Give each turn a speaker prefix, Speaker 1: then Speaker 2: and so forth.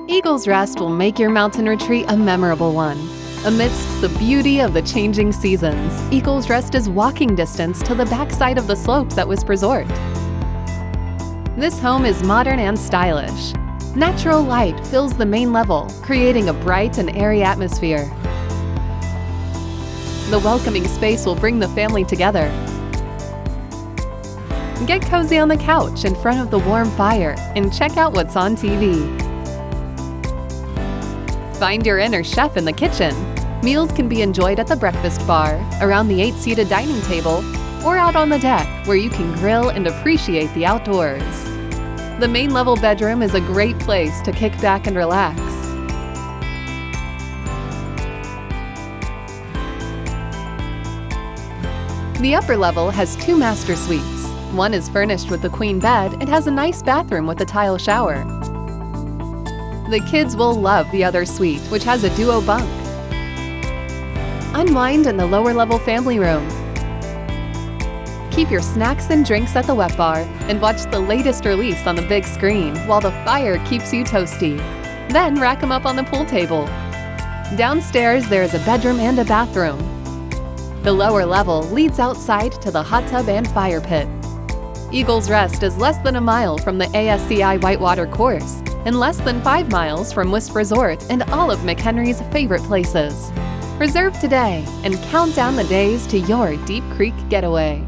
Speaker 1: Eagle's Rest will make your mountain retreat a memorable one. Amidst the beauty of the changing seasons, Eagle's Rest is walking distance to the backside of the slopes at Wisp Resort. This home is modern and stylish. Natural light fills the main level, creating a bright and airy atmosphere. The welcoming space will bring the family together. Get cozy on the couch in front of the warm fire and check out what's on TV. Find your inner chef in the kitchen. Meals can be enjoyed at the breakfast bar, around the 8-seated dining table, or out on the deck where you can grill and appreciate the outdoors. The main level bedroom is a great place to kick back and relax. The upper level has 2 master suites. One is furnished with a queen bed and has a nice bathroom with a tile shower. The kids will love the other suite, which has a duo bunk. Unwind in the lower level family room. Keep your snacks and drinks at the wet bar and watch the latest release on the big screen while the fire keeps you toasty. Then rack them up on the pool table. Downstairs, there is a bedroom and a bathroom. The lower level leads outside to the hot tub and fire pit. Eagle's Rest is less than a mile from the ASCI Whitewater Course and less than 5 miles from Wisp Resort and all of McHenry's favorite places. Reserve today and count down the days to your Deep Creek getaway.